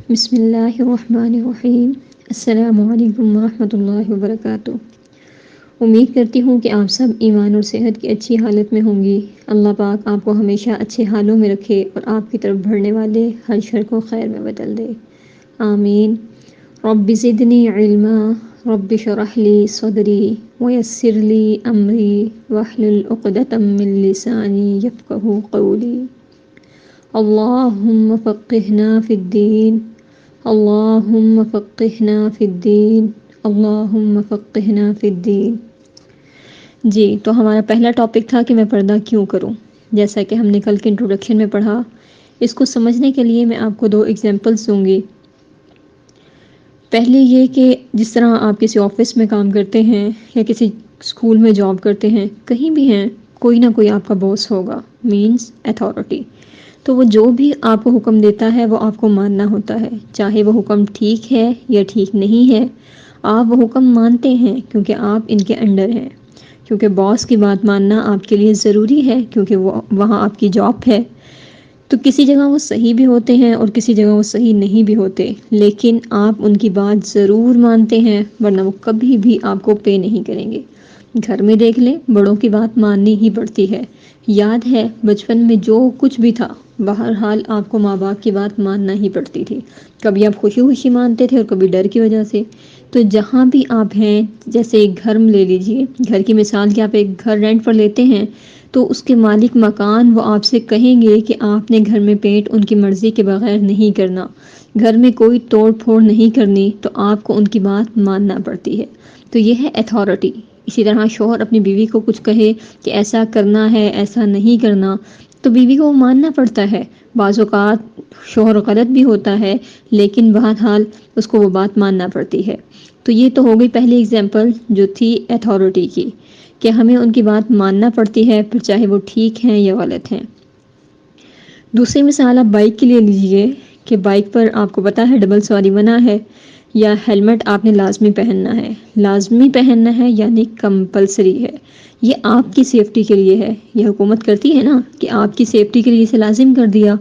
بسم اللہ الرحمن الرحیم۔ السلام علیکم ورحمۃ اللہ وبرکاتہ۔ امید کرتی ہوں کہ آپ سب ایمان اور صحت کی اچھی حالت میں ہوں گی۔ اللہ پاک آپ کو ہمیشہ اچھے حالوں میں رکھے اور آپ کی طرف بڑھنے والے ہر شر کو خیر میں بدل دے، آمین۔ رب زدنی علما، رب اشرح لی صدری ویسر لی امری واحلل عقدۃ من لسانی یفقہوا قولی۔ اللہم فقہنا فی الدین، اللہم فقہنا فی الدین، اللہم فقہنا فی الدین۔ جی، تو ہمارا پہلا ٹاپک تھا کہ میں پردہ کیوں کروں۔ جیسا کہ ہم نے کل کے انٹروڈکشن میں پڑھا، اس کو سمجھنے کے لیے میں آپ کو 2 ایگزامپلس دوں گی۔ پہلے یہ کہ جس طرح آپ کسی آفس میں کام کرتے ہیں یا کسی اسکول میں جاب کرتے ہیں، کہیں بھی ہیں، کوئی نہ کوئی آپ کا باس ہوگا، مینس اتھارٹی۔ تو وہ جو بھی آپ کو حکم دیتا ہے وہ آپ کو ماننا ہوتا ہے، چاہے وہ حکم ٹھیک ہے یا ٹھیک نہیں ہے، آپ وہ حکم مانتے ہیں کیونکہ آپ ان کے انڈر ہیں، کیونکہ باس کی بات ماننا آپ کے لیے ضروری ہے، کیونکہ وہ وہاں آپ کی جاب ہے۔ تو کسی جگہ وہ صحیح بھی ہوتے ہیں اور کسی جگہ وہ صحیح نہیں بھی ہوتے، لیکن آپ ان کی بات ضرور مانتے ہیں، ورنہ وہ کبھی بھی آپ کو پے نہیں کریں گے۔ گھر میں دیکھ لیں، بڑوں کی بات ماننی ہی پڑتی ہے۔ یاد ہے بچپن میں جو کچھ بھی تھا، بہرحال آپ کو ماں باپ کی بات ماننا ہی پڑتی تھی۔ کبھی آپ خوشی خوشی مانتے تھے اور کبھی ڈر کی وجہ سے۔ تو جہاں بھی آپ ہیں، جیسے ایک گھر لے لیجئے، گھر کی مثال کہ آپ ایک گھر رینٹ پر لیتے ہیں، تو اس کے مالک مکان وہ آپ سے کہیں گے کہ آپ نے گھر میں پینٹ ان کی مرضی کے بغیر نہیں کرنا، گھر میں کوئی توڑ پھوڑ نہیں کرنی، تو آپ کو ان کی بات ماننا پڑتی ہے۔ تو یہ ہے اتھارٹی۔ اسی طرح شوہر اپنی بیوی کو کچھ کہے کہ ایسا کرنا ہے، ایسا نہیں کرنا، تو بیوی کو وہ ماننا پڑتا ہے۔ بعض اوقات شوہر غلط بھی ہوتا ہے، لیکن بہرحال اس کو وہ بات ماننا پڑتی ہے۔ تو یہ تو ہو گئی پہلی اگزامپل جو تھی اتھارٹی کی، کہ ہمیں ان کی بات ماننا پڑتی ہے، پھر چاہے وہ ٹھیک ہیں یا غلط ہیں۔ دوسری مثال آپ بائک کے لیے لیجئے کہ بائک پر آپ کو پتہ ہے ڈبل سواری منع ہے، یا ہیلمٹ آپ نے لازمی پہننا ہے۔ لازمی پہننا ہے یعنی کمپلسری ہے، یہ آپ کی سیفٹی کے لیے ہے۔ یہ حکومت کرتی ہے نا کہ آپ کی سیفٹی کے لیے اسے لازم کر دیا،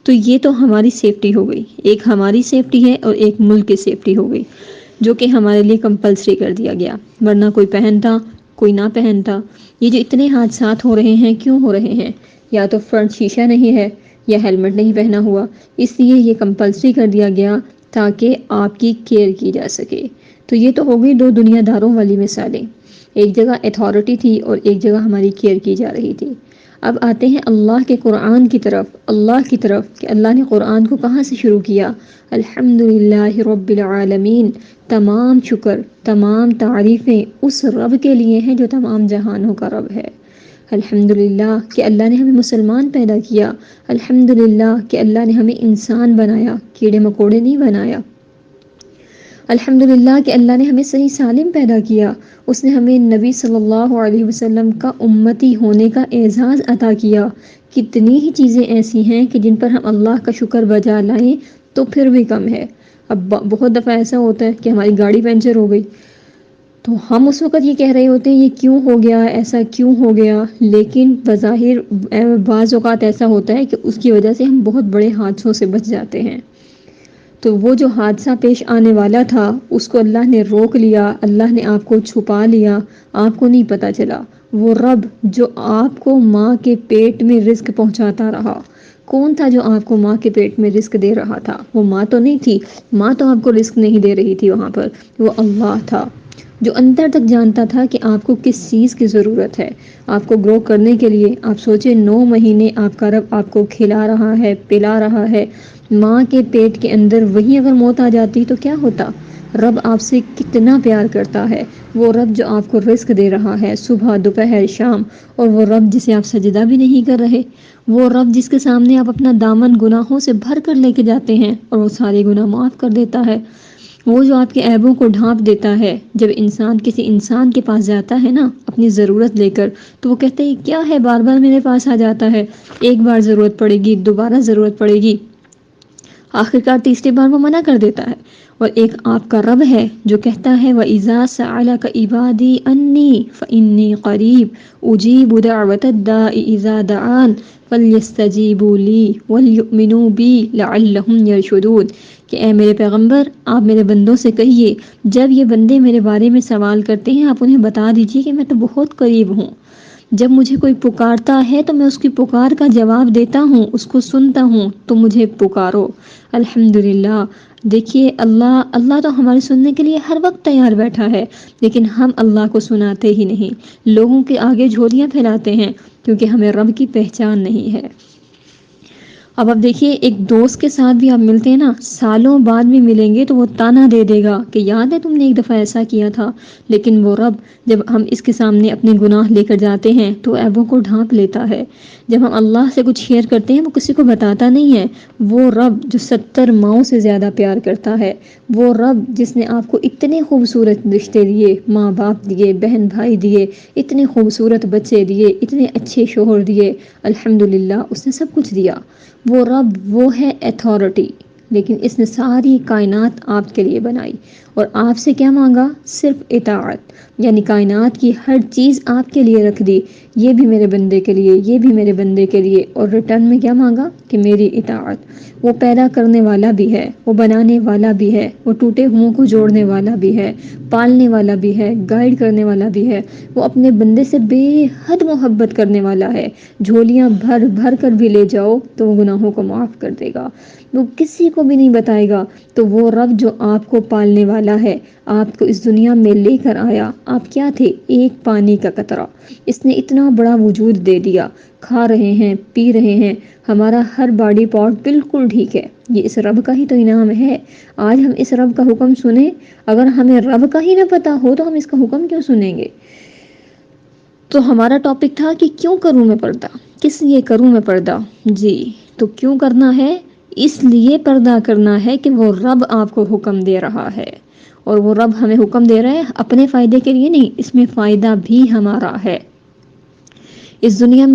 تو یہ تو ہماری سیفٹی ہو گئی، ایک ہماری سیفٹی ہے اور ایک ملک کی سیفٹی ہو گئی، جو کہ ہمارے لیے کمپلسری کر دیا گیا، ورنہ کوئی پہنتا کوئی نہ پہنتا۔ یہ جو اتنے حادثات ہو رہے ہیں، کیوں ہو رہے ہیں؟ یا تو فرنٹ شیشہ نہیں ہے یا ہیلمٹ نہیں پہنا ہوا، اس لیے یہ کمپلسری کر دیا گیا تاکہ آپ کی کیئر کی جا سکے۔ تو یہ تو ہو گئی 2 دنیا داروں والی مثالیں، ایک جگہ اتھارٹی تھی اور ایک جگہ ہماری کیئر کی جا رہی تھی۔ اب آتے ہیں اللہ کے قرآن کی طرف، اللہ کی طرف کہ اللہ نے قرآن کو کہاں سے شروع کیا؟ الحمدللہ رب العالمین، تمام شکر، تمام تعریفیں اس رب کے لیے ہیں جو تمام جہانوں کا رب ہے۔ الحمدللہ کہ اللہ نے ہمیں مسلمان پیدا کیا، الحمدللہ کہ اللہ نے ہمیں انسان بنایا، کیڑے مکوڑے نہیں بنایا۔ الحمدللہ کہ اللہ نے ہمیں صحیح سالم پیدا کیا، اس نے ہمیں نبی صلی اللہ علیہ وسلم کا امتی ہونے کا اعزاز عطا کیا۔ کتنی ہی چیزیں ایسی ہیں کہ جن پر ہم اللہ کا شکر بجا لائیں تو پھر بھی کم ہے۔ اب بہت دفعہ ایسا ہوتا ہے کہ ہماری گاڑی پنچر ہو گئی، تو ہم اس وقت یہ کہہ رہے ہوتے ہیں یہ کیوں ہو گیا، ایسا کیوں ہو گیا، لیکن بظاہر بعض اوقات ایسا ہوتا ہے کہ اس کی وجہ سے ہم بہت بڑے حادثوں سے بچ جاتے ہیں۔ تو وہ جو حادثہ پیش آنے والا تھا اس کو اللہ نے روک لیا، اللہ نے آپ کو چھپا لیا، آپ کو نہیں پتہ چلا۔ وہ رب جو آپ کو ماں کے پیٹ میں رزق پہنچاتا رہا، کون تھا جو آپ کو ماں کے پیٹ میں رزق دے رہا تھا؟ وہ ماں تو نہیں تھی، ماں تو آپ کو رزق نہیں دے رہی تھی وہاں پر، وہ اللہ تھا جو اندر تک جانتا تھا کہ آپ کو کس چیز کی ضرورت ہے۔ آپ کو گرو کرنے کے لیے آپ سوچیں 9 مہینے آپ کا رب آپ کو کھلا رہا ہے، پلا رہا ہے ماں کے پیٹ کے اندر، وہیں اگر موت آ جاتی تو کیا ہوتا؟ رب آپ سے کتنا پیار کرتا ہے، وہ رب جو آپ کو رزق دے رہا ہے صبح دوپہر شام، اور وہ رب جسے آپ سجدہ بھی نہیں کر رہے، وہ رب جس کے سامنے آپ اپنا دامن گناہوں سے بھر کر لے کے جاتے ہیں اور وہ سارے گناہ معاف کر دیتا ہے، وہ جو آپ کے عیبوں کو ڈھانپ دیتا ہے۔ جب انسان کسی انسان کے پاس جاتا ہے نا اپنی ضرورت لے کر، تو وہ کہتے ہیں کیا ہے بار بار میرے پاس آ جاتا ہے، ایک بار ضرورت پڑے گی، دوبارہ ضرورت پڑے گی، آخرکار تیسری بار وہ منع کر دیتا ہے۔ اور ایک آپ کا رب ہے جو کہتا ہے وَإِذَا سَأَلَكَ عِبَادِي أَنِّي فَإِنِّي قَرِيبٌ أُجِيبُ دَعْوَةَ الدَّاعِ إِذَا دَعَانِ فَلْيَسْتَجِيبُوا لِي وَلْيُؤْمِنُوا بِي لَعَلَّهُمْ يَرْشُدُونَ کہ اے میرے پیغمبر آپ میرے بندوں سے کہیے جب یہ بندے میرے بارے میں سوال کرتے ہیں آپ انہیں بتا دیجئے کہ میں تو بہت قریب ہوں، جب مجھے کوئی پکارتا ہے تو میں اس کی پکار کا جواب دیتا ہوں، اس کو سنتا ہوں، تو مجھے پکارو۔ الحمدللہ، دیکھیے اللہ تو ہمارے سننے کے لیے ہر وقت تیار بیٹھا ہے، لیکن ہم اللہ کو سناتے ہی نہیں، لوگوں کے آگے جھولیاں پھیلاتے ہیں کیونکہ ہمیں رب کی پہچان نہیں ہے۔ اب دیکھیے ایک دوست کے ساتھ بھی آپ ملتے ہیں نا، سالوں بعد بھی ملیں گے تو وہ تانا دے دے گا کہ یاد ہے تم نے ایک دفعہ ایسا کیا تھا، لیکن وہ رب جب ہم اس کے سامنے اپنے گناہ لے کر جاتے ہیں تو عیبوں کو ڈھانپ لیتا ہے۔ جب ہم اللہ سے کچھ شیئر کرتے ہیں وہ کسی کو بتاتا نہیں ہے۔ وہ رب جو 70 ماؤں سے زیادہ پیار کرتا ہے، وہ رب جس نے آپ کو اتنے خوبصورت رشتے دیے، ماں باپ دیے، بہن بھائی دیے، اتنے خوبصورت بچے دیے، اتنے اچھے شوہر دیے، الحمدللہ اس نے سب کچھ دیا۔ وہ رب وہ ہے ایتھارٹی، لیکن اس نے ساری کائنات آپ کے لیے بنائی اور آپ سے کیا مانگا؟ صرف اطاعت، یعنی کائنات کی ہر چیز آپ کے لیے رکھ دی، یہ بھی میرے بندے کے لیے، یہ بھی میرے بندے کے لیے، اور ریٹرن میں کیا مانگا کہ میری اطاعت۔ وہ پیدا کرنے والا بھی ہے، وہ بنانے والا بھی ہے، وہ ٹوٹے ہوں کو جوڑنے والا بھی ہے، پالنے والا بھی ہے، گائیڈ کرنے والا بھی ہے، وہ اپنے بندے سے بے حد محبت کرنے والا ہے۔ جھولیاں بھر بھر کر بھی لے جاؤ تو وہ گناہوں کو معاف کر دے گا، وہ کسی کو بھی نہیں بتائے گا۔ تو وہ رب جو آپ کو پالنے والا ہے، آپ کو اس دنیا میں لے کر آیا، آپ کیا تھے؟ ایک پانی کا قطرہ، اس نے اتنا بڑا وجود دے دیا، کھا رہے ہیں، پی رہے ہیں، ہمارا ہر باڈی پارٹ بالکل ٹھیک ہے، یہ اس رب کا ہی تو انعام ہے۔ آج ہم اس رب کا حکم سنیں، اگر ہمیں رب کا ہی نہ پتا ہو تو ہم اس کا حکم کیوں سنیں گے؟ تو ہمارا ٹاپک تھا کہ کیوں کروں میں پردہ، کس لیے کروں میں پردہ؟ جی تو کیوں کرنا ہے؟ اس لیے پردہ کرنا ہے کہ وہ رب آپ کو حکم دے رہا ہے، اور وہ رب ہمیں حکم دے رہا ہے اپنے فائدے کے لیے نہیں، اس میں فائدہ بھی ہمارا ہے۔ اس دنیا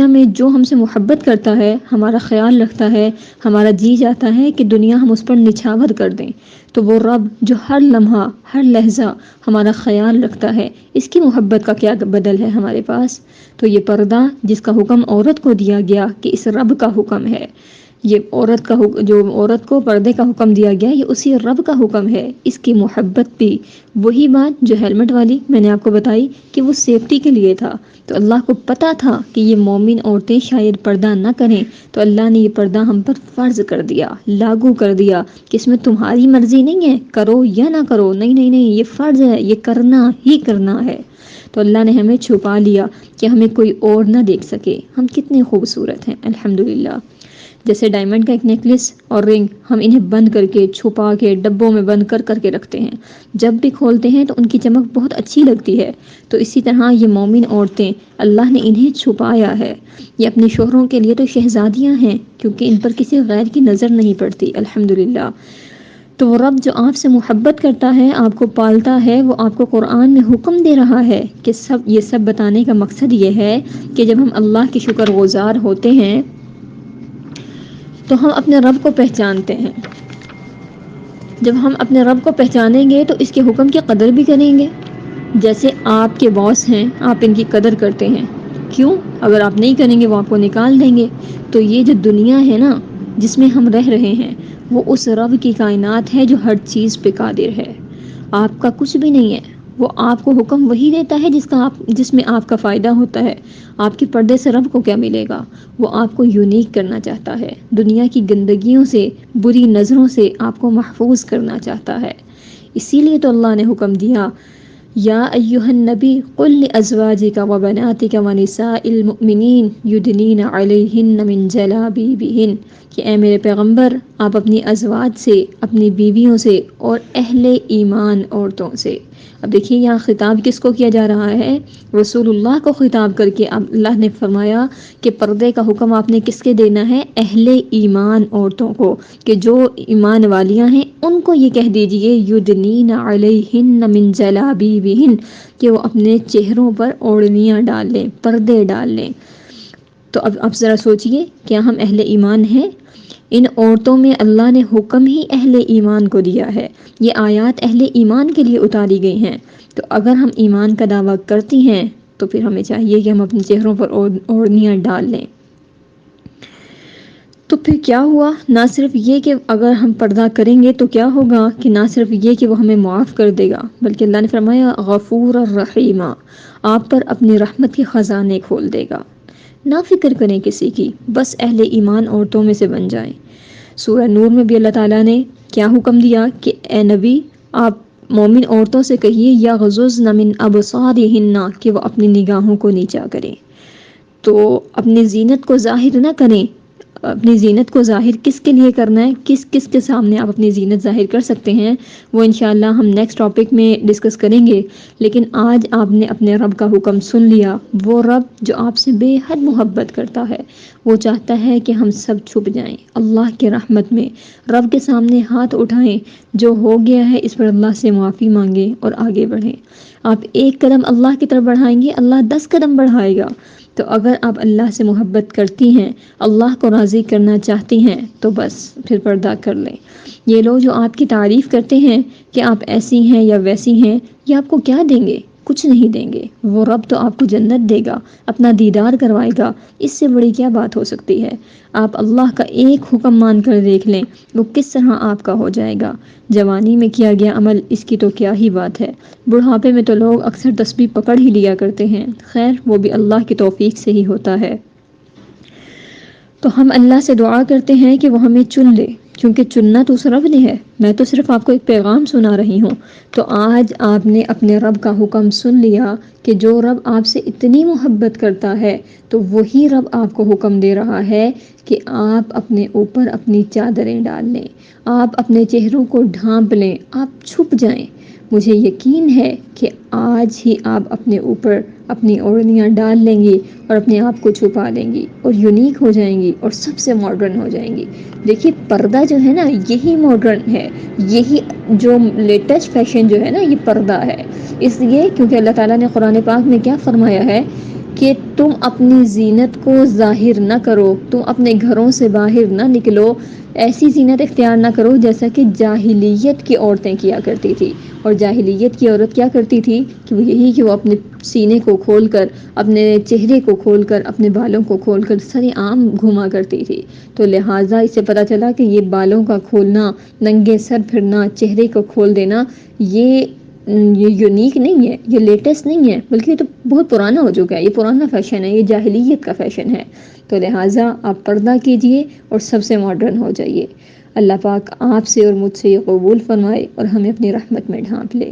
میں جو ہم سے محبت کرتا ہے، ہمارا خیال رکھتا ہے، ہمارا جی جاتا ہے کہ دنیا ہم اس پر نچھاور کر دیں، تو وہ رب جو ہر لمحہ ہر لحظہ ہمارا خیال رکھتا ہے، اس کی محبت کا کیا بدل ہے ہمارے پاس؟ تو یہ پردہ جس کا حکم عورت کو دیا گیا کہ اس رب کا حکم ہے، یہ جو عورت کو پردے کا حکم دیا گیا یہ اسی رب کا حکم ہے، اس کی محبت بھی وہی بات جو ہیلمٹ والی میں نے آپ کو بتائی کہ وہ سیفٹی کے لیے تھا، تو اللہ کو پتا تھا کہ یہ مومن عورتیں شاید پردہ نہ کریں، تو اللہ نے یہ پردہ ہم پر فرض کر دیا، لاگو کر دیا کہ اس میں تمہاری مرضی نہیں ہے، کرو یا نہ کرو، نہیں نہیں نہیں، یہ فرض ہے، یہ کرنا ہی کرنا ہے۔ تو اللہ نے ہمیں چھپا لیا کہ ہمیں کوئی اور نہ دیکھ سکے، ہم کتنے خوبصورت ہیں الحمدللہ۔ جیسے ڈائمنڈ کا ایک نیکلس اور رنگ، ہم انہیں بند کر کے، چھپا کے، ڈبوں میں بند کر کر کے رکھتے ہیں، جب بھی کھولتے ہیں تو ان کی چمک بہت اچھی لگتی ہے، تو اسی طرح یہ مومن عورتیں اللہ نے انہیں چھپایا ہے، یہ اپنے شوہروں کے لیے تو شہزادیاں ہیں کیونکہ ان پر کسی غیر کی نظر نہیں پڑتی الحمدللہ۔ تو وہ رب جو آپ سے محبت کرتا ہے، آپ کو پالتا ہے، وہ آپ کو قرآن میں حکم دے رہا ہے کہ یہ سب بتانے کا مقصد یہ ہے کہ جب ہم اللہ کے شکر گزار ہوتے ہیں تو ہم اپنے رب کو پہچانتے ہیں، جب ہم اپنے رب کو پہچانیں گے تو اس کے حکم کی قدر بھی کریں گے۔ جیسے آپ کے باس ہیں، آپ ان کی قدر کرتے ہیں، کیوں؟ اگر آپ نہیں کریں گے وہ آپ کو نکال دیں گے۔ تو یہ جو دنیا ہے نا جس میں ہم رہ رہے ہیں، وہ اس رب کی کائنات ہے جو ہر چیز پہ قادر ہے، آپ کا کچھ بھی نہیں ہے، وہ آپ کو حکم وہی دیتا ہے جس میں آپ کا فائدہ ہوتا ہے۔ آپ کے پردے سے رب کو کیا ملے گا؟ وہ آپ کو یونیک کرنا چاہتا ہے، دنیا کی گندگیوں سے، بری نظروں سے آپ کو محفوظ کرنا چاہتا ہے۔ اسی لیے تو اللہ نے حکم دیا، یا ایھا النبی قل لازواجک وبناتک ونساء المؤمنین یدنین علیہن من جلابیبہن، کہ اے میرے پیغمبر آپ اپنی ازواج سے، اپنی بیویوں سے اور اہل ایمان عورتوں سے، اب دیکھیے یہاں خطاب کس کو کیا جا رہا ہے؟ رسول اللہ کو خطاب کر کے اللہ نے فرمایا کہ پردے کا حکم آپ نے کس کے دینا ہے؟ اہل ایمان عورتوں کو، کہ جو ایمان والیاں ہیں ان کو یہ کہہ دیجئے یدنین علیہن من جلابیبہن، کہ وہ اپنے چہروں پر اوڑھنیاں ڈال لیں، پردے ڈال لیں۔ تو اب ذرا سوچئے، کیا ہم اہل ایمان ہیں؟ ان عورتوں میں اللہ نے حکم ہی اہل ایمان کو دیا ہے، یہ آیات اہل ایمان کے لیے اتاری گئی ہیں۔ تو اگر ہم ایمان کا دعویٰ کرتی ہیں تو پھر ہمیں چاہیے کہ ہم اپنے چہروں پر اوڑھنیاں ڈال لیں۔ تو پھر کیا ہوا؟ نہ صرف یہ کہ اگر ہم پردہ کریں گے تو کیا ہوگا کہ نہ صرف یہ کہ وہ ہمیں معاف کر دے گا، بلکہ اللہ نے فرمایا غفور الرحیم، آپ پر اپنی رحمت کے خزانے کھول دے گا۔ نہ فکر کریں کسی کی، بس اہل ایمان عورتوں میں سے بن جائیں۔ سورہ نور میں بھی اللہ تعالیٰ نے کیا حکم دیا کہ اے نبی آپ مومن عورتوں سے کہیے یغضضن من ابصارہن، کہ وہ اپنی نگاہوں کو نیچا کریں۔ تو اپنی زینت کو ظاہر نہ کریں۔ اپنی زینت کو ظاہر کس کے لیے کرنا ہے، کس کس کے سامنے آپ اپنی زینت ظاہر کر سکتے ہیں، وہ انشاءاللہ ہم نیکسٹ ٹاپک میں ڈسکس کریں گے۔ لیکن آج آپ نے اپنے رب کا حکم سن لیا، وہ رب جو آپ سے بے حد محبت کرتا ہے، وہ چاہتا ہے کہ ہم سب چھپ جائیں اللہ کے رحمت میں، رب کے سامنے ہاتھ اٹھائیں، جو ہو گیا ہے اس پر اللہ سے معافی مانگیں اور آگے بڑھیں۔ آپ ایک قدم اللہ کی طرف بڑھائیں گے، اللہ 10 قدم بڑھائے گا۔ تو اگر آپ اللہ سے محبت کرتی ہیں، اللہ کو راضی کرنا چاہتی ہیں، تو بس پھر پردہ کر لیں۔ یہ لوگ جو آپ کی تعریف کرتے ہیں کہ آپ ایسی ہیں یا ویسی ہیں، یہ آپ کو کیا دیں گے؟ کچھ نہیں دیں گے۔ وہ رب تو آپ کو جنت دے گا، اپنا دیدار کروائے گا، اس سے بڑی کیا بات ہو سکتی ہے؟ آپ اللہ کا ایک حکم مان کر دیکھ لیں، وہ کس طرح آپ کا ہو جائے گا۔ جوانی میں کیا گیا عمل، اس کی تو کیا ہی بات ہے۔ بڑھاپے میں تو لوگ اکثر تسبیح پکڑ ہی لیا کرتے ہیں، خیر وہ بھی اللہ کی توفیق سے ہی ہوتا ہے۔ تو ہم اللہ سے دعا کرتے ہیں کہ وہ ہمیں چن لے، کیونکہ چننا تو اس رب نے ہے، میں تو صرف آپ کو ایک پیغام سنا رہی ہوں۔ تو آج آپ نے اپنے رب کا حکم سن لیا کہ جو رب آپ سے اتنی محبت کرتا ہے، تو وہی رب آپ کو حکم دے رہا ہے کہ آپ اپنے اوپر اپنی چادریں ڈال لیں، آپ اپنے چہروں کو ڈھانپ لیں، آپ چھپ جائیں۔ مجھے یقین ہے کہ آج ہی آپ اپنے اوپر اپنی اوڑھنیاں ڈال لیں گی اور اپنے آپ کو چھپا لیں گی اور یونیک ہو جائیں گی اور سب سے ماڈرن ہو جائیں گی۔ دیکھیے پردہ جو ہے نا، یہی ماڈرن ہے، یہی جو لیٹسٹ فیشن جو ہے نا، یہ پردہ ہے۔ اس لیے کیونکہ اللہ تعالیٰ نے قرآن پاک میں کیا فرمایا ہے کہ تم اپنی زینت کو ظاہر نہ کرو، تم اپنے گھروں سے باہر نہ نکلو، ایسی زینت اختیار نہ کرو جیسا کہ جاہلیت کی عورتیں کیا کرتی تھی۔ اور جاہلیت کی عورت کیا کرتی تھی کہ وہ یہی کہ وہ اپنے سینے کو کھول کر، اپنے چہرے کو کھول کر، اپنے بالوں کو کھول کر سر عام گھوما کرتی تھی۔ تو لہٰذا اس سے پتہ چلا کہ یہ بالوں کا کھولنا، ننگے سر پھرنا، چہرے کو کھول دینا، یہ یونیک نہیں ہے، یہ لیٹسٹ نہیں ہے، بلکہ یہ تو بہت پرانا ہو چکا ہے، یہ پرانا فیشن ہے، یہ جاہلیت کا فیشن ہے۔ تو لہٰذا آپ پردہ کیجئے اور سب سے ماڈرن ہو جائیے۔ اللہ پاک آپ سے اور مجھ سے یہ قبول فرمائے اور ہمیں اپنی رحمت میں ڈھانپ لے۔